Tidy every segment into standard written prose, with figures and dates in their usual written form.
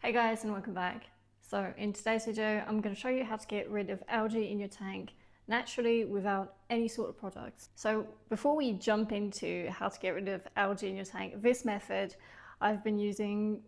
Hey guys, and welcome back. So in today's video, I'm going to show you how to get rid of algae in your tank naturally without any sort of products. So before we jump into how to get rid of algae in your tank, this method I've been using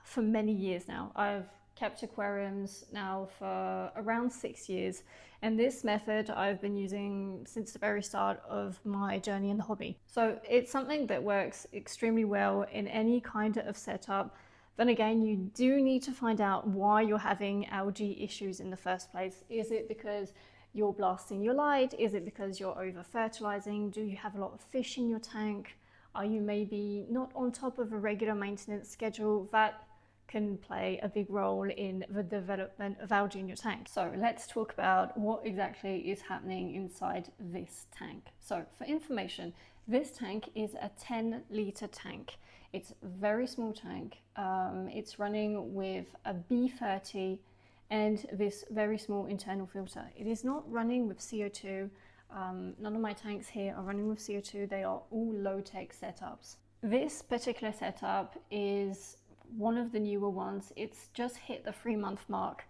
for many years now. I've kept aquariums now for around 6 years, and this method I've been using since the very start of my journey in the hobby. So it's something that works extremely well in any kind of setup. Then again, you do need to find out why you're having algae issues in the first place. Is it because you're blasting your light? Is it because you're over fertilizing? Do you have a lot of fish in your tank? Are you maybe not on top of a regular maintenance schedule? That can play a big role in the development of algae in your tank. So let's talk about what exactly is happening inside this tank. So for information, this tank is a 10-litre tank. It's a very small tank. It's running with a B30 and this very small internal filter. It is not running with CO2. None of my tanks here are running with CO2. They are all low-tech setups. This particular setup is one of the newer ones. It's just hit the 3-month mark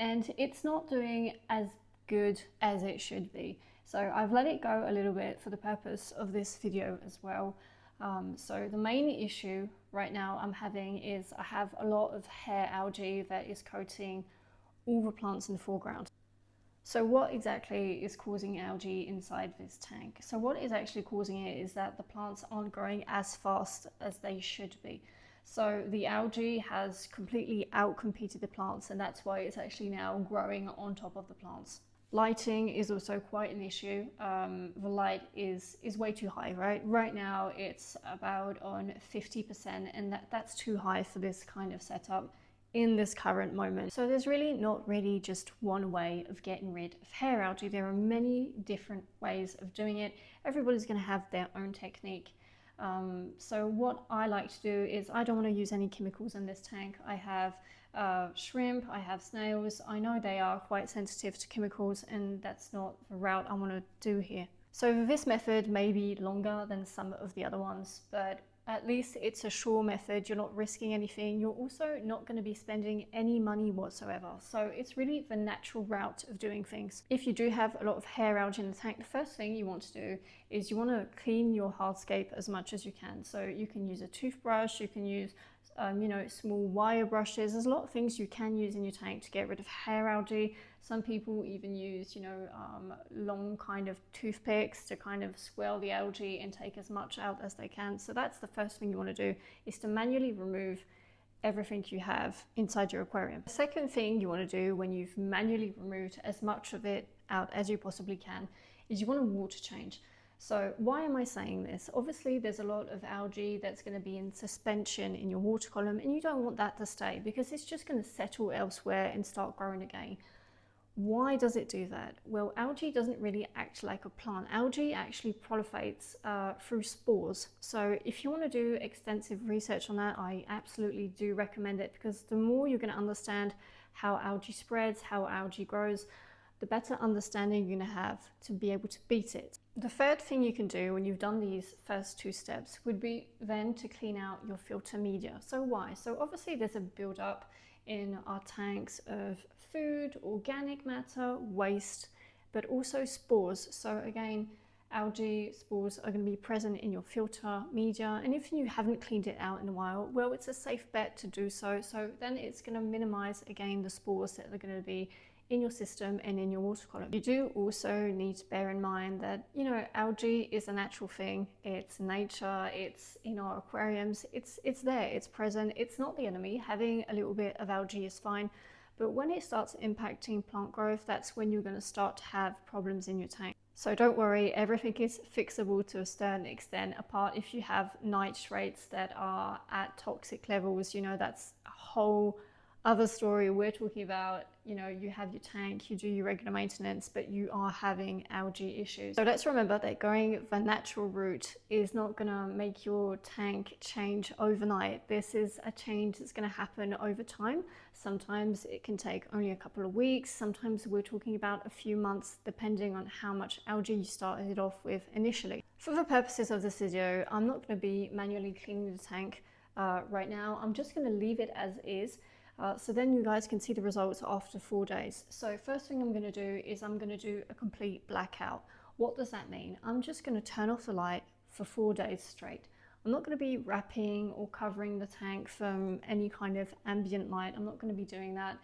and it's not doing as good as it should be. So I've let it go a little bit for the purpose of this video as well. So the main issue right now I'm having is I have a lot of hair algae that is coating all the plants in the foreground. So what exactly is causing algae inside this tank? So what is actually causing it is that the plants aren't growing as fast as they should be. So the algae has completely outcompeted the plants, and that's why it's actually now growing on top of the plants. Lighting is also quite an issue. The light is way too high, right? Right now it's about on 50%, and that's too high for this kind of setup in this current moment. So there's really not really just one way of getting rid of hair algae. There are many different ways of doing it. Everybody's going to have their own technique. So what I like to do is I don't want to use any chemicals in this tank. I have shrimp, I have snails. I know they are quite sensitive to chemicals, and that's not the route I want to do here. So this method may be longer than some of the other ones, but at least it's a sure method. You're not risking anything. You're also not going to be spending any money whatsoever. So it's really the natural route of doing things. If you do have a lot of hair algae in the tank, the first thing you want to do is you want to clean your hardscape as much as you can. So you can use a toothbrush, you can use small wire brushes. There's a lot of things you can use in your tank to get rid of hair algae. Some people even use, long kind of toothpicks to kind of swirl the algae and take as much out as they can. So that's the first thing you want to do, is to manually remove everything you have inside your aquarium. The second thing you want to do when you've manually removed as much of it out as you possibly can is you want to water change. So why am I saying this? Obviously there's a lot of algae that's going to be in suspension in your water column, and you don't want that to stay because it's just going to settle elsewhere and start growing again. Why does it do that? Well, algae doesn't really act like a plant. Algae actually proliferates through spores. So if you want to do extensive research on that, I absolutely do recommend it, because the more you're going to understand how algae spreads, how algae grows, the better understanding you're going to have to be able to beat it. The third thing you can do when you've done these first 2 steps would be then to clean out your filter media. So why? So obviously there's a buildup in our tanks of food, organic matter, waste, but also spores. So again, algae spores are going to be present in your filter media, and if you haven't cleaned it out in a while, well, it's a safe bet to do so. So then it's going to minimize again the spores that are going to be in your system and in your water column. You do also need to bear in mind that, algae is a natural thing. It's nature, it's in our aquariums, it's there, it's present, it's not the enemy. Having a little bit of algae is fine, but when it starts impacting plant growth, that's when you're going to start to have problems in your tank. So don't worry, everything is fixable to a certain extent, apart if you have nitrates that are at toxic levels. That's a whole other story. We're talking about, you have your tank, you do your regular maintenance, but you are having algae issues. So let's remember that going the natural route is not going to make your tank change overnight. This is a change that's going to happen over time. Sometimes it can take only a couple of weeks. Sometimes we're talking about a few months, depending on how much algae you started it off with initially. For the purposes of this video, I'm not going to be manually cleaning the tank. right now. I'm just going to leave it as is. So then you guys can see the results after 4 days. So first thing I'm going to do is I'm going to do a complete blackout. What does that mean? I'm just going to turn off the light for 4 days straight. I'm not going to be wrapping or covering the tank from any kind of ambient light. I'm not going to be doing that.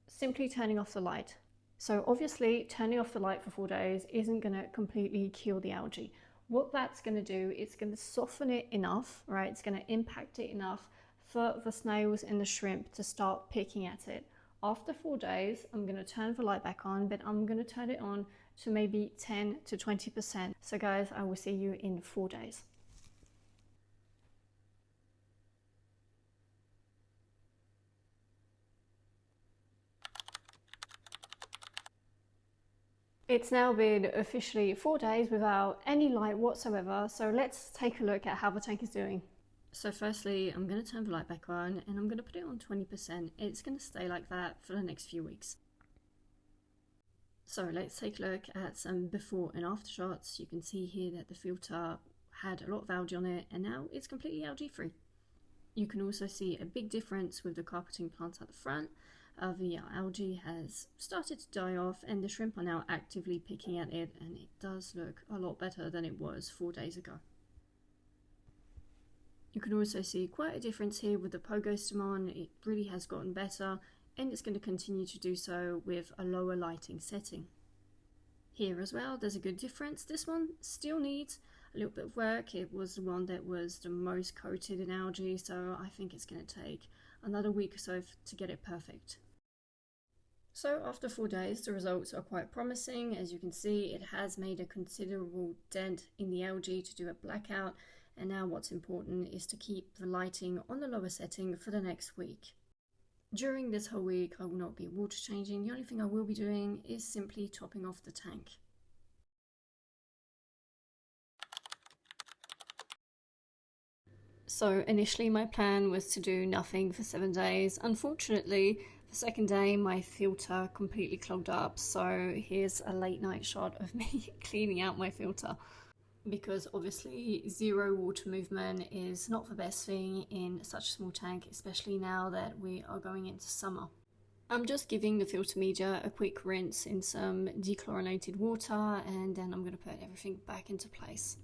Simply turning off the light. So obviously turning off the light for 4 days isn't going to completely kill the algae. What that's going to do, it's going to soften it enough, right? It's going to impact it enough for the snails and the shrimp to start picking at it. After 4 days, I'm going to turn the light back on, but I'm going to turn it on to maybe 10 to 20%. So guys, I will see you in 4 days. It's now been officially 4 days without any light whatsoever, so let's take a look at how the tank is doing. So firstly, I'm going to turn the light back on and I'm going to put it on 20%. It's going to stay like that for the next few weeks. So let's take a look at some before and after shots. You can see here that the filter had a lot of algae on it and now it's completely algae free. You can also see a big difference with the carpeting plants at the front. The algae has started to die off and the shrimp are now actively picking at it, and it does look a lot better than it was 4 days ago. You can also see quite a difference here with the pogo stamon. It really has gotten better and it's going to continue to do so with a lower lighting setting. Here as well there's a good difference. This one still needs a little bit of work. It was the one that was the most coated in algae, so I think it's going to take another week or so to get it perfect. So after 4 days the results are quite promising. As you can see, it has made a considerable dent in the algae to do a blackout. And now what's important is to keep the lighting on the lower setting for the next week. During this whole week I will not be water changing. The only thing I will be doing is simply topping off the tank. So initially my plan was to do nothing for 7 days. Unfortunately, the second day my filter completely clogged up. So here's a late night shot of me cleaning out my filter. Because obviously zero water movement is not the best thing in such a small tank, especially now that we are going into summer. I'm just giving the filter media a quick rinse in some dechlorinated water and then I'm going to put everything back into place.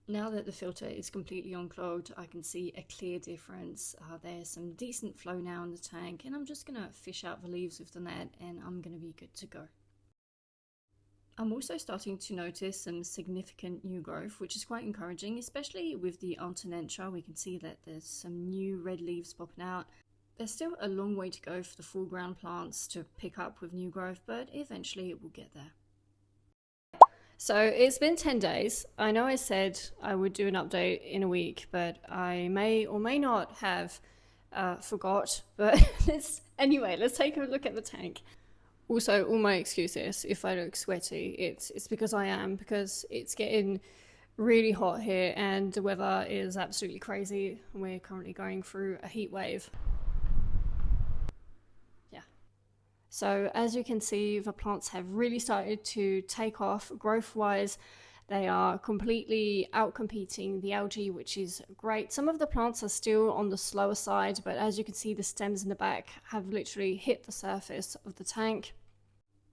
Now that the filter is completely unclogged, I can see a clear difference. There's some decent flow now in the tank and I'm just going to fish out the leaves with the net and I'm going to be good to go. I'm also starting to notice some significant new growth, which is quite encouraging, especially with the Artenentia. We can see that there's some new red leaves popping out. There's still a long way to go for the full ground plants to pick up with new growth, but eventually it will get there. So it's been 10 days. I know I said I would do an update in a week, but I may or may not have forgot. But let's take a look at the tank. Also, all my excuses, if I look sweaty, it's because I am, because it's getting really hot here and the weather is absolutely crazy. We're currently going through a heat wave. So as you can see, the plants have really started to take off growth-wise. They are completely outcompeting the algae, which is great. Some of the plants are still on the slower side, but as you can see, the stems in the back have literally hit the surface of the tank.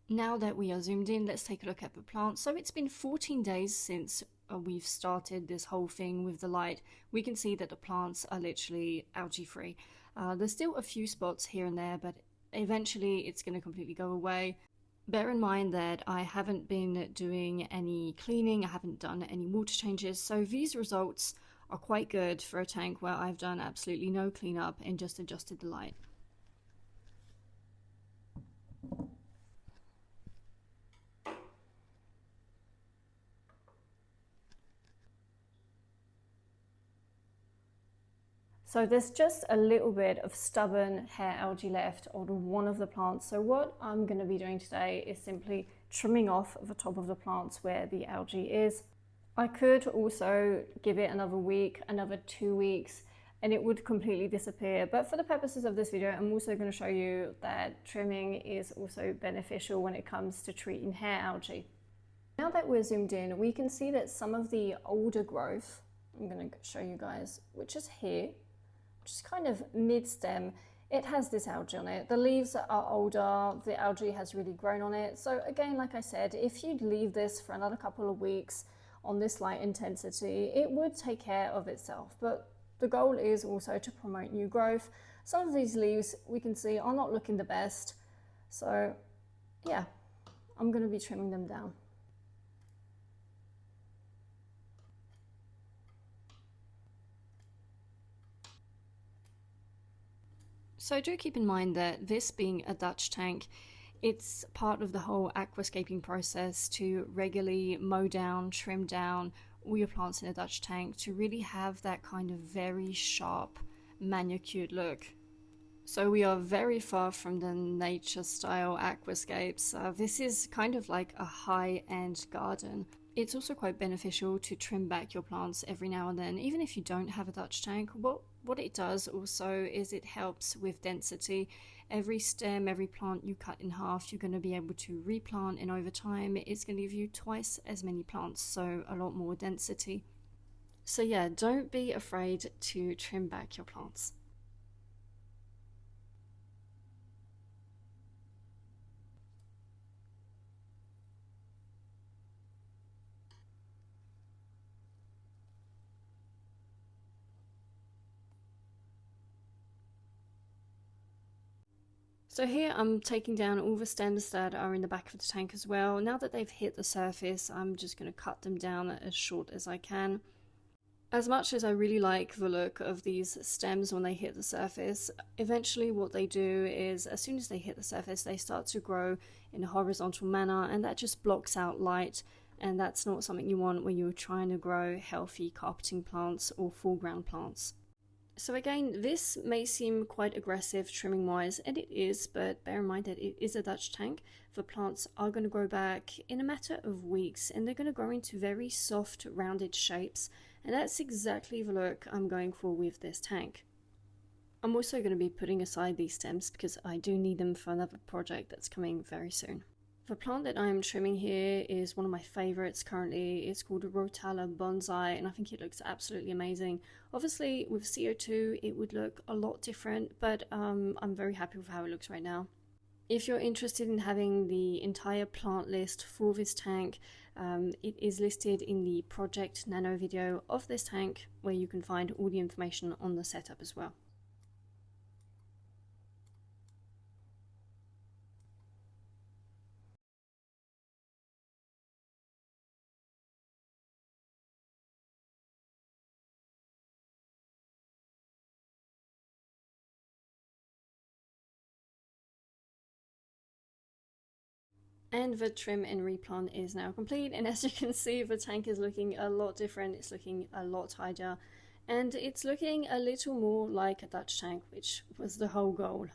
Now that we are zoomed in, let's take a look at the plants. So it's been 14 days since we've started this whole thing with the light. We can see that the plants are literally algae-free. There's still a few spots here and there, but eventually it's going to completely go away. Bear in mind that I haven't been doing any cleaning, I haven't done any water changes, so these results are quite good for a tank where I've done absolutely no cleanup and just adjusted the light. So there's just a little bit of stubborn hair algae left on one of the plants. So what I'm going to be doing today is simply trimming off the top of the plants where the algae is. I could also give it another week, another 2 weeks, and it would completely disappear. But for the purposes of this video, I'm also going to show you that trimming is also beneficial when it comes to treating hair algae. Now that we're zoomed in, we can see that some of the older growth, I'm going to show you guys, which is here, which is kind of mid-stem, it has this algae on it. The leaves are older, the algae has really grown on it. So again, like I said, if you'd leave this for another couple of weeks on this light intensity, it would take care of itself. But the goal is also to promote new growth. Some of these leaves we can see are not looking the best. So yeah, I'm going to be trimming them down. So do keep in mind that this being a Dutch tank, it's part of the whole aquascaping process to regularly mow down, trim down all your plants in a Dutch tank to really have that kind of very sharp, manicured look. So we are very far from the nature style aquascapes. This is kind of like a high-end garden. It's also quite beneficial to trim back your plants every now and then, even if you don't have a Dutch tank. What it does also is it helps with density. Every stem, every plant you cut in half, you're going to be able to replant, and over time it's going to give you twice as many plants, so a lot more density. So yeah, don't be afraid to trim back your plants. So here I'm taking down all the stems that are in the back of the tank as well. Now that they've hit the surface, I'm just going to cut them down as short as I can. As much as I really like the look of these stems when they hit the surface, eventually what they do is as soon as they hit the surface, they start to grow in a horizontal manner, and that just blocks out light, and that's not something you want when you're trying to grow healthy carpeting plants or foreground plants. So again, this may seem quite aggressive trimming wise, and it is, but bear in mind that it is a Dutch tank. The plants are going to grow back in a matter of weeks, and they're going to grow into very soft, rounded shapes, and that's exactly the look I'm going for with this tank. I'm also going to be putting aside these stems because I do need them for another project that's coming very soon. The plant that I'm trimming here is one of my favorites currently. It's called a Rotala bonsai, and I think it looks absolutely amazing. Obviously with CO2 it would look a lot different, but I'm very happy with how it looks right now. If you're interested in having the entire plant list for this tank, it is listed in the Project Nano video of this tank, where you can find all the information on the setup as well. And the trim and replant is now complete, and as you can see, the tank is looking a lot different. It's looking a lot tidier, and it's looking a little more like a Dutch tank, which was the whole goal.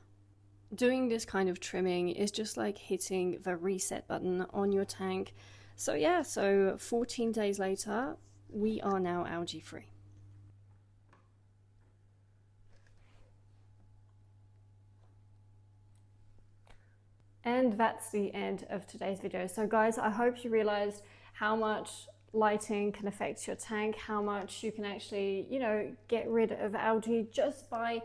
Doing this kind of trimming is just like hitting the reset button on your tank. So yeah, so 14 days later, we are now algae free. And that's the end of today's video. So guys, I hope you realized how much lighting can affect your tank, how much you can actually, get rid of algae just by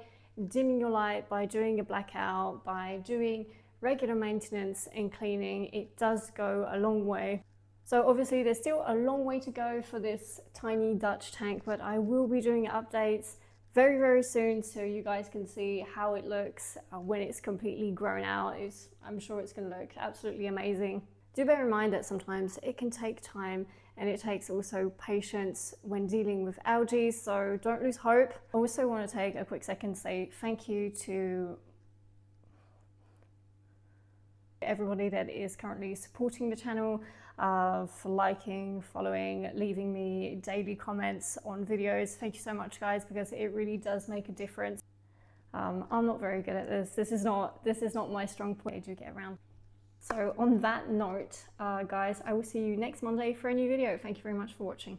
dimming your light, by doing a blackout, by doing regular maintenance and cleaning. It does go a long way. So obviously there's still a long way to go for this tiny Dutch tank, but I will be doing updates very, very soon, so you guys can see how it looks when it's completely grown out. I'm sure it's going to look absolutely amazing. Do bear in mind that sometimes it can take time, and it takes also patience when dealing with algae, so don't lose hope. I also want to take a quick second to say thank you to everybody that is currently supporting the channel, for liking, following, leaving me daily comments on videos. Thank you so much, guys, because it really does make a difference. I'm not very good at this. This is not my strong point. I do get around. So on that note, guys, I will see you next Monday for a new video. Thank you very much for watching.